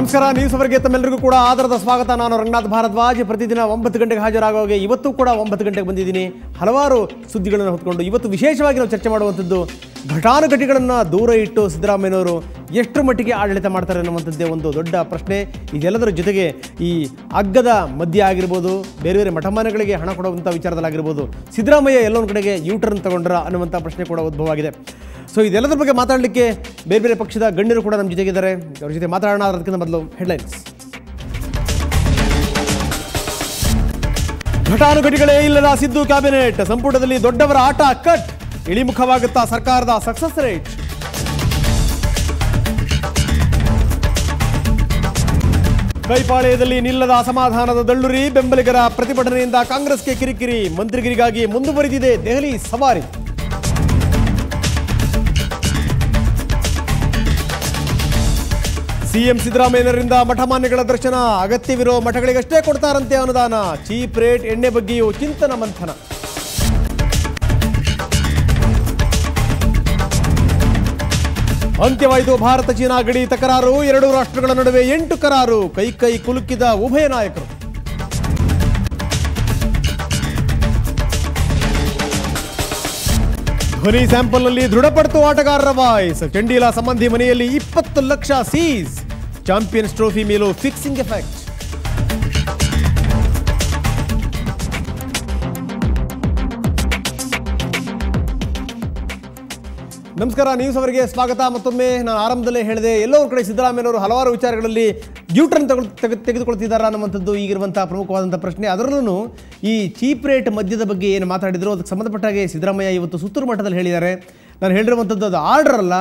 ನಮಸ್ಕಾರ, ನ್ಯೂಸ್ ಅವರಿಗೆ ತಮ್ಮೆಲ್ಲರಿಗೂ ಕೂಡ ಆದರದ ಸ್ವಾಗತ. ನಾನು ರಂಗನಾಥ್ ಭಾರದ್ವಾಜ್. ಪ್ರತಿದಿನ 9 ಗಂಟೆಗೆ ಹಾಜರಾಗೋಗೆ ಇವತ್ತು ಕೂಡ 9 ಗಂಟೆಗೆ ಬಂದಿದ್ದೀನಿ. ಹಲವಾರು ಸುದ್ದಿಗಳನ್ನು ಹೊತ್ಕೊಂಡು ಇವತ್ತು ವಿಶೇಷವಾಗಿ ನಾವು ಚರ್ಚೆ ಮಾಡುವಂಥದ್ದು ಘಟಾನುಘಟಿಗಳನ್ನು ದೂರ ಇಟ್ಟು ಸಿದ್ದರಾಮಯ್ಯನವರು ಎಷ್ಟು ಮಟ್ಟಿಗೆ ಆಡಳಿತ ಮಾಡ್ತಾರೆ ಅನ್ನುವಂಥದ್ದೇ ಒಂದು ದೊಡ್ಡ ಪ್ರಶ್ನೆ. ಇದೆಲ್ಲದರ ಜೊತೆಗೆ ಈ ಅಗ್ಗದ ಮಧ್ಯ ಆಗಿರ್ಬೋದು, ಬೇರೆ ಬೇರೆ ಮಠಮಾನ್ಯಗಳಿಗೆ ಹಣ ಕೊಡುವಂಥ ವಿಚಾರದಲ್ಲಾಗಿರ್ಬೋದು, ಸಿದ್ದರಾಮಯ್ಯ ಎಲ್ಲೊಂದು ಕಡೆಗೆ ಯೂಟರ್ನ್ ತಗೊಂಡ್ರ ಅನ್ನುವಂಥ ಪ್ರಶ್ನೆ ಕೂಡ ಉದ್ಭವ ಆಗಿದೆ. ಸೊ ಇದೆಲ್ಲದರ ಬಗ್ಗೆ ಮಾತಾಡಲಿಕ್ಕೆ ಬೇರೆ ಬೇರೆ ಪಕ್ಷದ ಗಣ್ಯರು ಕೂಡ ನಮ್ಮ ಜೊತೆಗಿದ್ದಾರೆ. ಅವ್ರ ಜೊತೆ ಮಾತಾಡೋಣ. ಅದಕ್ಕಿಂತ ಮೊದಲು ಹೆಡ್ಲೈನ್ಸ್. ಘಟಾನುಘಟಿಗಳೇ ಇಲ್ಲದ ಸಿದ್ದು ಕ್ಯಾಬಿನೆಟ್, ಸಂಪುಟದಲ್ಲಿ ದೊಡ್ಡವರ ಆಟ ಕಟ್, ಇಳಿಮುಖವಾಗುತ್ತಾ ಸರ್ಕಾರದ ಸಕ್ಸಸ್ ರೇಟ್. ಕೈಪಾಳ್ಯದಲ್ಲಿ ನಿಲ್ಲದ ಅಸಮಾಧಾನದ ದಳ್ಳುರಿ, ಬೆಂಬಲಿಗರ ಪ್ರತಿಭಟನೆಯಿಂದ ಕಾಂಗ್ರೆಸ್ಗೆ ಕಿರಿಕಿರಿ, ಮಂತ್ರಿಗಿರಿಗಾಗಿ ಮುಂದುವರಿದಿದೆ ದೆಹಲಿ ಸವಾರಿ. ಸಿಎಂ ಸಿದ್ದರಾಮಯ್ಯರಿಂದ ಮಠಮಾನ್ಯಗಳ ದರ್ಶನ, ಅಗತ್ಯವಿರೋ ಮಠಗಳಿಗಷ್ಟೇ ಕೊಡ್ತಾರಂತೆ ಅನುದಾನ, ಚೀಪ್ ರೇಟ್ ಎಣ್ಣೆ ಬಗ್ಗೆಯೂ ಚಿಂತನ ಮಂಥನ. ಅಂತ್ಯವಾಯಿತು ಭಾರತ ಚೀನಾ ಗಡಿ ತಕರಾರು, 2 ರಾಷ್ಟ್ರಗಳ ನಡುವೆ 8 ಕರಾರು, ಕೈ ಕುಲುಕಿದ ಉಭಯ ನಾಯಕರು. ಧ್ವನಿ ಸ್ಯಾಂಪಲ್ನಲ್ಲಿ ದೃಢಪಡಿತು ಆಟಗಾರರ ವಾಯ್ಸ್, ಚಂಡೀಲಾ ಸಂಬಂಧಿ ಮನೆಯಲ್ಲಿ 20 ಲಕ್ಷ ಸೀಸ್, ಚಾಂಪಿಯನ್ಸ್ ಟ್ರೋಫಿ ಮೇಲೂ ಫಿಕ್ಸಿಂಗ್ ಎಫೆಕ್ಟ್. ನಮಸ್ಕಾರ, ನ್ಯೂಸ್ ಅವರಿಗೆ ಸ್ವಾಗತ. ಮತ್ತೊಮ್ಮೆ ನಾನು ಆರಂಭದಲ್ಲೇ ಹೇಳಿದೆ, ಎಲ್ಲೋ ಒಂದು ಕಡೆ ಸಿದ್ದರಾಮಯ್ಯನವರು ಹಲವಾರು ವಿಚಾರಗಳಲ್ಲಿ ಯೂಟರ್ನ್ ತೆಗೆದುಕೊಳ್ತಿದ್ದಾರೆ ಅನ್ನುವಂಥದ್ದು ಈಗಿರುವಂಥ ಪ್ರಮುಖವಾದಂಥ ಪ್ರಶ್ನೆ. ಅದರಲ್ಲೂ ಈ ಚೀಪ್ ರೇಟ್ ಮದ್ಯದ ಬಗ್ಗೆ ಏನು ಮಾತಾಡಿದ್ರು ಅದಕ್ಕೆ ಸಂಬಂಧಪಟ್ಟಾಗೆ ಸಿದ್ದರಾಮಯ್ಯ ಇವತ್ತು ಸುತ್ತೂರು ಮಟ್ಟದಲ್ಲಿ ಹೇಳಿದ್ದಾರೆ. ನಾನು ಹೇಳಿರುವಂಥದ್ದು ಅದು ಆರ್ಡರ್ ಅಲ್ಲ,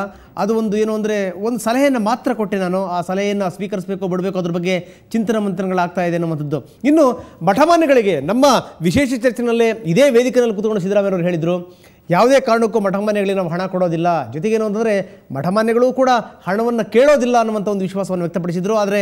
ಅದು ಒಂದು ಏನು ಅಂದರೆ ಒಂದು ಸಲಹೆಯನ್ನು ಮಾತ್ರ ಕೊಟ್ಟೆ ನಾನು, ಆ ಸಲಹೆಯನ್ನು ಸ್ವೀಕರಿಸಬೇಕು ಬಿಡಬೇಕು, ಅದ್ರ ಬಗ್ಗೆ ಚಿಂತನ ಮಂಥನಗಳಾಗ್ತಾ ಇದೆ ಅನ್ನುವಂಥದ್ದು. ಇನ್ನು ಮಠಮಾನ್ಯಗಳಿಗೆ ನಮ್ಮ ವಿಶೇಷ ಚರ್ಚೆನಲ್ಲೇ ಇದೇ ವೇದಿಕೆಯಲ್ಲಿ ಕೂತ್ಕೊಂಡು ಸಿದ್ದರಾಮಯ್ಯವರು ಹೇಳಿದರು, ಯಾವುದೇ ಕಾರಣಕ್ಕೂ ಮಠಮಾನ್ಯಗಳಿಗೆ ನಾವು ಹಣ ಕೊಡೋದಿಲ್ಲ, ಜೊತೆಗೇನು ಅಂತಂದರೆ ಮಠಮಾನ್ಯಗಳು ಕೂಡ ಹಣವನ್ನು ಕೇಳೋದಿಲ್ಲ ಅನ್ನುವಂಥ ಒಂದು ವಿಶ್ವಾಸವನ್ನು ವ್ಯಕ್ತಪಡಿಸಿದರು. ಆದರೆ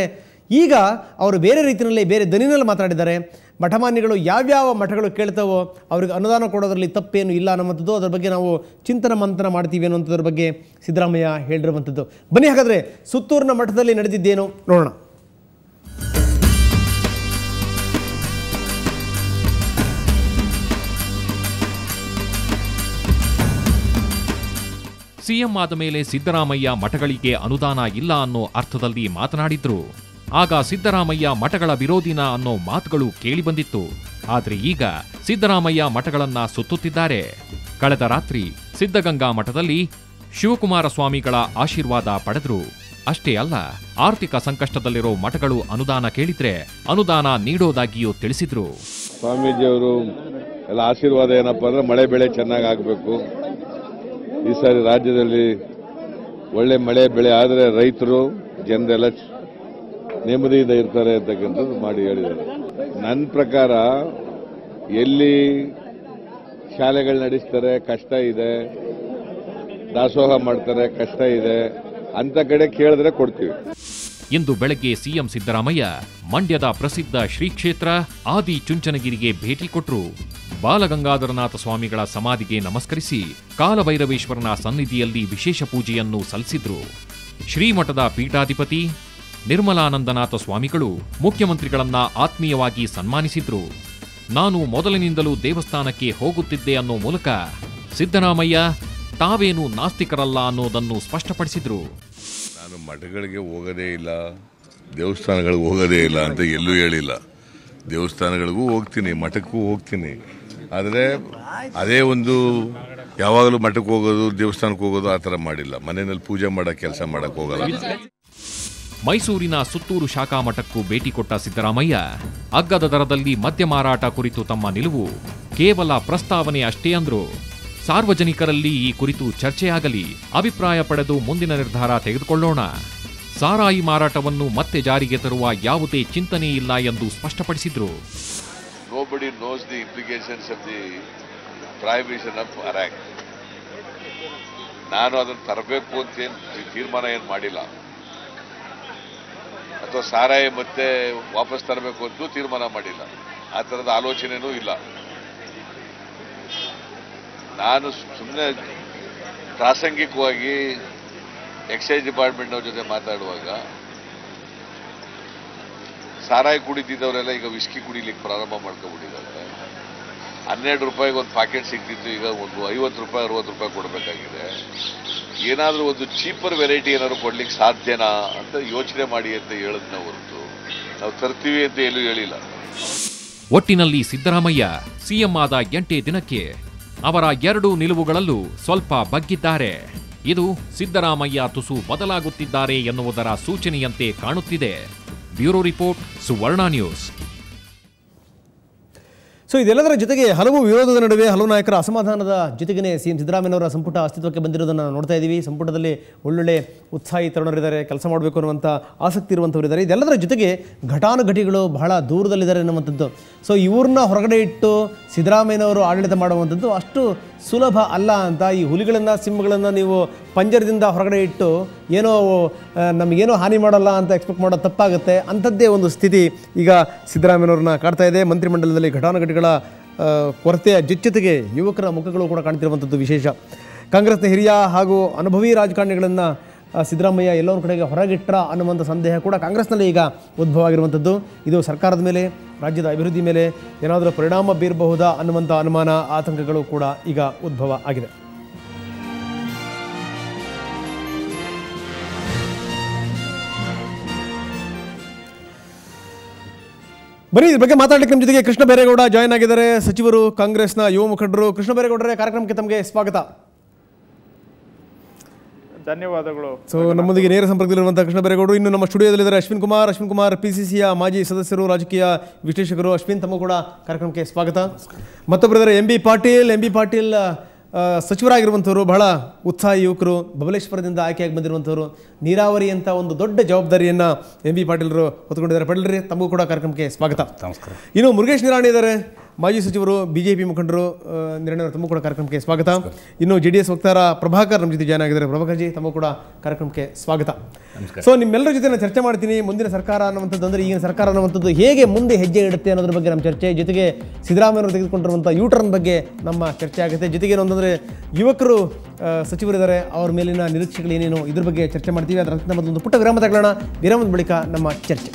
ಈಗ ಅವರು ಬೇರೆ ರೀತಿಯಲ್ಲಿ ಬೇರೆ ದನಿನಲ್ಲಿ ಮಾತಾಡಿದ್ದಾರೆ. ಮಠಮಾನ್ಯಗಳು ಯಾವ್ಯಾವ ಮಠಗಳು ಕೇಳ್ತಾವೋ ಅವ್ರಿಗೆ ಅನುದಾನ ಕೊಡೋದ್ರಲ್ಲಿ ತಪ್ಪೇನು ಇಲ್ಲ ಅನ್ನುವಂಥದ್ದು, ಅದರ ಬಗ್ಗೆ ನಾವು ಚಿಂತನ ಮಂಥನ ಮಾಡ್ತೀವಿ ಅನ್ನುವಂಥದ್ರ ಬಗ್ಗೆ ಸಿದ್ದರಾಮಯ್ಯ ಹೇಳಿರುವಂಥದ್ದು. ಬನ್ನಿ ಹಾಗಾದರೆ ಸುತ್ತೂರಿನ ಮಠದಲ್ಲಿ ನಡೆದಿದ್ದೇನು ನೋಡೋಣ. ಸಿಎಂ ಆದ ಮೇಲೆ ಸಿದ್ದರಾಮಯ್ಯ ಮಠಗಳಿಗೆ ಅನುದಾನ ಇಲ್ಲ ಅನ್ನೋ ಅರ್ಥದಲ್ಲಿ ಮಾತನಾಡಿದ್ರು. ಆಗ ಸಿದ್ದರಾಮಯ್ಯ ಮಠಗಳ ವಿರೋಧಿನ ಅನ್ನೋ ಮಾತುಗಳು ಕೇಳಿಬಂದಿತ್ತು. ಆದ್ರೆ ಈಗ ಸಿದ್ದರಾಮಯ್ಯ ಮಠಗಳನ್ನ ಸುತ್ತುತ್ತಿದ್ದಾರೆ. ಕಳೆದ ರಾತ್ರಿ ಸಿದ್ಧಗಂಗಾ ಮಠದಲ್ಲಿ ಶಿವಕುಮಾರ ಸ್ವಾಮಿಗಳ ಆಶೀರ್ವಾದ ಪಡೆದ್ರು. ಅಷ್ಟೇ ಅಲ್ಲ, ಆರ್ಥಿಕ ಸಂಕಷ್ಟದಲ್ಲಿರೋ ಮಠಗಳು ಅನುದಾನ ಕೇಳಿದ್ರೆ ಅನುದಾನ ನೀಡೋದಾಗಿಯೂ ತಿಳಿಸಿದ್ರು. ಸ್ವಾಮೀಜಿಯವರು ಎಲ್ಲ ಆಶೀರ್ವಾದ ಏನಪ್ಪಾ ಅಂದ್ರೆ ಮಳೆ ಬೆಳೆ ಚೆನ್ನಾಗಿ ಆಗಬೇಕು, ಈ ಸಾರಿ ರಾಜ್ಯದಲ್ಲಿ ಒಳ್ಳೆ ಮಳೆ ಬೆಳೆ ಆದರೆ ರೈತರು ಜನರೆಲ್ಲ ನೆಮ್ಮದಿಯಿಂದ ಇರ್ತಾರೆ ಅಂತಕ್ಕಂಥದ್ದು ಮಾಡಿ ಹೇಳಿದ್ದಾರೆ. ನನ್ನ ಪ್ರಕಾರ ಎಲ್ಲಿ ಶಾಲೆಗಳು ನಡೆಸ್ತಾರೆ ಕಷ್ಟ ಇದೆ, ದಾಸೋಹ ಮಾಡ್ತಾರೆ ಕಷ್ಟ ಇದೆ, ಅಂತ ಕಡೆ ಕೇಳಿದ್ರೆ ಕೊಡ್ತೀವಿ. ಇಂದು ಬೆಳಗ್ಗೆ ಸಿಎಂ ಸಿದ್ದರಾಮಯ್ಯ ಮಂಡ್ಯದ ಪ್ರಸಿದ್ಧ ಶ್ರೀ ಕ್ಷೇತ್ರ ಆದಿ ಚುಂಚನಗಿರಿಗೆ ಭೇಟಿ ಕೊಟ್ಟರು. ಬಾಲಗಂಗಾಧರನಾಥ ಸ್ವಾಮಿಗಳ ಸಮಾಧಿಗೆ ನಮಸ್ಕರಿಸಿ ಕಾಲಭೈರವೇಶ್ವರನ ಸನ್ನಿಧಿಯಲ್ಲಿ ವಿಶೇಷ ಪೂಜೆಯನ್ನು ಸಲ್ಲಿಸಿದ್ರು. ಶ್ರೀಮಠದ ಪೀಠಾಧಿಪತಿ ನಿರ್ಮಲಾನಂದನಾಥ ಸ್ವಾಮಿಗಳು ಮುಖ್ಯಮಂತ್ರಿಗಳನ್ನ ಆತ್ಮೀಯವಾಗಿ ಸನ್ಮಾನಿಸಿದ್ರು. ನಾನು ಮೊದಲಿನಿಂದಲೂ ದೇವಸ್ಥಾನಕ್ಕೆ ಹೋಗುತ್ತಿದ್ದೆ ಅನ್ನೋ ಮೂಲಕ ಸಿದ್ದರಾಮಯ್ಯ ತಾವೇನು ನಾಸ್ತಿಕರಲ್ಲ ಅನ್ನೋದನ್ನು ಸ್ಪಷ್ಟಪಡಿಸಿದ್ರು. ನಾನು ಮಠಗಳಿಗೆ ಹೋಗೋದೇ ಇಲ್ಲ, ದೇವಸ್ಥಾನಗಳಿಗೆ ಹೋಗೋದೇ ಇಲ್ಲ ಅಂತ ಎಲ್ಲೂ ಹೇಳಿಲ್ಲ. ದೇವಸ್ಥಾನಗಳಿಗೂ ಹೋಗ್ತೀನಿ, ಮಠಕ್ಕೂ ಹೋಗ್ತೀನಿ. ಆದರೆ ಅದೇ ಒಂದು ಯಾವಾಗಲೂ ಮಠಕ್ಕೆ ಹೋಗೋದು ದೇವಸ್ಥಾನಕ್ಕೆ ಹೋಗೋದು ಆ ಥರ ಮಾಡಿಲ್ಲ. ಮನೆಯಲ್ಲಿ ಪೂಜೆ ಮಾಡೋ ಕೆಲಸ ಮಾಡಕ್ಕೆ ಹೋಗಲ್ಲ. ಮೈಸೂರಿನ ಸುತ್ತೂರು ಶಾಖಾ ಮಠಕ್ಕೂ ಭೇಟಿ ಕೊಟ್ಟ ಸಿದ್ದರಾಮಯ್ಯ ಅಗ್ಗದ ದರದಲ್ಲಿ ಮದ್ಯ ಮಾರಾಟ ಕುರಿತು ತಮ್ಮ ನಿಲುವು ಕೇವಲ ಪ್ರಸ್ತಾವನೆ ಅಷ್ಟೇ ಅಂದ್ರು. ಸಾರ್ವಜನಿಕರಲ್ಲಿ ಈ ಕುರಿತು ಚರ್ಚೆಯಾಗಲಿ, ಅಭಿಪ್ರಾಯ ಪಡೆದು ಮುಂದಿನ ನಿರ್ಧಾರ ತೆಗೆದುಕೊಳ್ಳೋಣ. ಸಾರಾಯಿ ಮಾರಾಟವನ್ನು ಮತ್ತೆ ಜಾರಿಗೆ ತರುವ ಯಾವುದೇ ಚಿಂತನೆ ಇಲ್ಲ ಎಂದು ಸ್ಪಷ್ಟಪಡಿಸಿದ್ರು. Nobody knows the implications of the prohibition of Iraq. ನಾನು ಅದನ್ನು ತರಬೇಕು ಅಂತ ತೀರ್ಮಾನ ಏನು ಮಾಡಿಲ್ಲ, ಅಥವಾ ಸಾರಾಯಿ ಮತ್ತೆ ವಾಪಸ್ ತರಬೇಕು ಅಂತೂ ತೀರ್ಮಾನ ಮಾಡಿಲ್ಲ. ಆ ಥರದ ಆಲೋಚನೆನೂ ಇಲ್ಲ. ನಾನು ಸುಮ್ಮನೆ ಪ್ರಾಸಂಗಿಕವಾಗಿ ಎಕ್ಸೈಸ್ ಡಿಪಾರ್ಟ್ಮೆಂಟ್ನವ್ರ ಜೊತೆ ಮಾತಾಡುವಾಗ ಸಾರಾಯಿ ಕುಡಿತಿದ್ದವರೆಲ್ಲ ಈಗ ವಿಸ್ಕಿ ಕುಡಿಲಿಕ್ಕೆ ಪ್ರಾರಂಭ ಮಾಡ್ಕೊಂಡ್ಬಿಟ್ಟಿದ್ದಾರೆ. 12 ರೂಪಾಯಿಗೆ ಒಂದು ಪ್ಯಾಕೆಟ್ ಸಿಗ್ತಿತ್ತು, ಈಗ ಒಂದು 50 ರೂಪಾಯಿ 60 ರೂಪಾಯಿ ಕೊಡಬೇಕಾಗಿದೆ. ಏನಾದರೂ ಒಂದು ಚೀಪರ್ ವೆರೈಟಿ ಏನಾದ್ರು ಕೊಡ್ಲಿಕ್ಕೆ ಸಾಧ್ಯನಾ ಅಂತ ಯೋಚನೆ ಮಾಡಿ ಅಂತ ಹೇಳಿದ್ನ ಹೊರತು ನಾವು ತರ್ತೀವಿ ಅಂತ ಎಲ್ಲೂ ಹೇಳಿಲ್ಲ. ಒಟ್ಟಿನಲ್ಲಿ ಸಿದ್ದರಾಮಯ್ಯ ಸಿಎಂ ಆದ 8 ದಿನಕ್ಕೆ ಅವರ 2 ನಿಲುವುಗಳಲ್ಲೂ ಸ್ವಲ್ಪ ಬಗ್ಗಿದ್ದಾರೆ. ಇದು ಸಿದ್ದರಾಮಯ್ಯ ತುಸು ಬದಲಾಗುತ್ತಿದ್ದಾರೆ ಎನ್ನುವುದರ ಸೂಚನೆಯಂತೆ ಕಾಣುತ್ತಿದೆ. ಬ್ಯೂರೋ ರಿಪೋರ್ಟ್, ಸುವರ್ಣ ನ್ಯೂಸ್. ಸೊ ಇದೆಲ್ಲದರ ಜೊತೆಗೆ ಹಲವು ವಿರೋಧದ ನಡುವೆ ಹಲವು ನಾಯಕರ ಅಸಮಾಧಾನದ ಜೊತೆಗೇ ಸಿಎಂ ಸಿದ್ದರಾಮಯ್ಯನವರ ಸಂಪುಟ ಅಸ್ತಿತ್ವಕ್ಕೆ ಬಂದಿರೋದನ್ನು ನೋಡ್ತಾ ಇದ್ದೀವಿ. ಸಂಪುಟದಲ್ಲಿ ಒಳ್ಳೊಳ್ಳೆ ಉತ್ಸಾಹಿ ತರುಣರಿದ್ದಾರೆ, ಕೆಲಸ ಮಾಡಬೇಕು ಅನ್ನುವಂಥ ಆಸಕ್ತಿ ಇರುವಂಥವರಿದ್ದಾರೆ. ಇದೆಲ್ಲದರ ಜೊತೆಗೆ ಘಟಾನುಘಟಿಗಳು ಬಹಳ ದೂರದಲ್ಲಿದ್ದಾರೆ ಅನ್ನುವಂಥದ್ದು. ಸೊ ಇವ್ರನ್ನ ಹೊರಗಡೆ ಇಟ್ಟು ಸಿದ್ದರಾಮಯ್ಯನವರು ಆಡಳಿತ ಮಾಡುವಂಥದ್ದು ಅಷ್ಟು ಸುಲಭ ಅಲ್ಲ ಅಂತ, ಈ ಹುಲಿಗಳನ್ನು ಸಿಂಹಗಳನ್ನು ನೀವು ಪಂಜರದಿಂದ ಹೊರಗಡೆ ಇಟ್ಟು ಏನೋ ನಮಗೇನೋ ಹಾನಿ ಮಾಡಲ್ಲ ಅಂತ ಎಕ್ಸ್ಪೆಕ್ಟ್ ಮಾಡೋದು ತಪ್ಪಾಗುತ್ತೆ. ಅಂಥದ್ದೇ ಒಂದು ಸ್ಥಿತಿ ಈಗ ಸಿದ್ದರಾಮಯ್ಯನವ್ರನ್ನ ಕಾಡ್ತಾ ಇದೆ. ಮಂತ್ರಿಮಂಡಲದಲ್ಲಿ ಘಟಾನುಘಟಿಗಳ ಕೊರತೆಯ ಜೊತೆಗೆ ಯುವಕರ ಮುಖಗಳು ಕೂಡ ಕಾಣ್ತಿರುವಂಥದ್ದು ವಿಶೇಷ. ಕಾಂಗ್ರೆಸ್ನ ಹಿರಿಯ ಹಾಗೂ ಅನುಭವಿ ರಾಜಕಾರಣಿಗಳನ್ನು ಸಿದ್ದರಾಮಯ್ಯ ಎಲ್ಲರ ಕಡೆಗೆ ಹೊರಗಿಟ್ರ ಅನ್ನುವಂಥ ಸಂದೇಹ ಕೂಡ ಕಾಂಗ್ರೆಸ್ನಲ್ಲಿ ಈಗ ಉದ್ಭವ ಆಗಿರುವಂಥದ್ದು. ಇದು ಸರ್ಕಾರದ ಮೇಲೆ, ರಾಜ್ಯದ ಅಭಿವೃದ್ಧಿ ಮೇಲೆ ಏನಾದರೂ ಪರಿಣಾಮ ಬೀರಬಹುದಾ ಅನ್ನುವಂಥ ಅನುಮಾನ, ಆತಂಕಗಳು ಕೂಡ ಈಗ ಉದ್ಭವ ಆಗಿದೆ. ಬನ್ನಿ ಇದ್ರ ಬಗ್ಗೆ ಮಾತಾಡಲಿಕ್ಕೆ ನಮ್ಮ ಜೊತೆಗೆ ಕೃಷ್ಣ ಬೈರೇಗೌಡ ಜಾಯ್ನ್ ಆಗಿದ್ದಾರೆ, ಸಚಿವರು, ಕಾಂಗ್ರೆಸ್ನ ಯುವ ಮುಖಂಡರು. ಕೃಷ್ಣ ಬೈರೇಗೌಡರೇ, ಕಾರ್ಯಕ್ರಮಕ್ಕೆ ತಮಗೆ ಸ್ವಾಗತ. ಧನ್ಯವಾದಗಳು. ಸೊ ನಮ್ಮೊಂದಿಗೆ ನೇರ ಸಂಪರ್ಕದಲ್ಲಿರುವಂತಹ ಕೃಷ್ಣ ಬೈರೇಗೌಡರು. ಇನ್ನು ನಮ್ಮ ಸ್ಟುಡಿಯೋದಲ್ಲಿದ್ದಾರೆ ಅಶ್ವಿನ್ ಕುಮಾರ್, PCCಯ ಮಾಜಿ ಸದಸ್ಯರು, ರಾಜಕೀಯ ವಿಶ್ಲೇಷಕರು. ಅಶ್ವಿನ್, ತಮ್ಮ ಕೂಡ ಕಾರ್ಯಕ್ರಮಕ್ಕೆ ಸ್ವಾಗತ. ಮತ್ತೊಬ್ಬರಿದ್ದಾರೆ ಎಂ ಬಿ ಪಾಟೀಲ್ ಸಚಿವರಾಗಿರುವಂಥವರು, ಬಹಳ ಉತ್ಸಾಹಿ ಯುವಕರು, ಬಬಲೇಶ್ವರದಿಂದ ಆಯ್ಕೆಯಾಗಿ ಬಂದಿರುವಂಥವರು. ನೀರಾವರಿ ಅಂತ ಒಂದು ದೊಡ್ಡ ಜವಾಬ್ದಾರಿಯನ್ನು ಎಂ ಬಿ ಪಾಟೀಲರು ಹೊತ್ಕೊಂಡಿದ್ದಾರೆ. ಪಾಟೀಲ್ರಿ, ತಮಗೂ ಕೂಡ ಕಾರ್ಯಕ್ರಮಕ್ಕೆ ಸ್ವಾಗತ. ನಮಸ್ಕಾರ. ಇನ್ನು ಮುರುಗೇಶ್ ನಿರಾಣಿ ಇದ್ದಾರೆ, ಮಾಜಿ ಸಚಿವರು, BJP ಮುಖಂಡರು. ನಿರಾಣಿಯವರು, ತಮಗೂ ಕೂಡ ಕಾರ್ಯಕ್ರಮಕ್ಕೆ ಸ್ವಾಗತ. ಇನ್ನು JDS ವಕ್ತಾರ ಪ್ರಭಾಕರ್ ನಮ್ಮ ಜೊತೆ ಜಾಯ್ನ್ ಆಗಿದ್ದಾರೆ. ಪ್ರಭಾಕರ್ ಜಿ, ತಮಗೂ ಕೂಡ ಕಾರ್ಯಕ್ರಮಕ್ಕೆ ಸ್ವಾಗತ. ಸೊ ನಿಮ್ಮೆಲ್ಲರ ಜೊತೆ ನಾನು ಚರ್ಚೆ ಮಾಡ್ತೀನಿ. ಮುಂದಿನ ಸರ್ಕಾರ ಅನ್ನುವಂಥದ್ದು, ಅಂದರೆ ಈಗಿನ ಸರ್ಕಾರ ಅನ್ನುವಂಥದ್ದು ಹೇಗೆ ಮುಂದೆ ಹೆಜ್ಜೆ ಇಡುತ್ತೆ ಅನ್ನೋದ್ರ ಬಗ್ಗೆ ನಮ್ಮ ಚರ್ಚೆ, ಜೊತೆಗೆ ಸಿದ್ದರಾಮಯ್ಯವರು ತೆಗೆದುಕೊಂಡಿರುವಂಥ ಯೂಟರ್ನ್ ಬಗ್ಗೆ ನಮ್ಮ ಚರ್ಚೆ ಆಗುತ್ತೆ. ಜೊತೆಗೆ ಏನೊಂದಂದರೆ ಯುವಕರು ಸಚಿವರಿದ್ದಾರೆ, ಅವ್ರ ಮೇಲಿನ ನಿರೀಕ್ಷೆಗಳು ಏನೇನು, ಇದ್ರ ಬಗ್ಗೆ ಚರ್ಚೆ ಮಾಡ್ತೀವಿ. ಅದರ ಮೊದಲೊಂದು ಪುಟ್ಟ ವಿರಾಮ ತಗೊಳ್ಳೋಣ. ವಿರಾಮದ ಬಳಿಕ ನಮ್ಮ ಚರ್ಚೆ.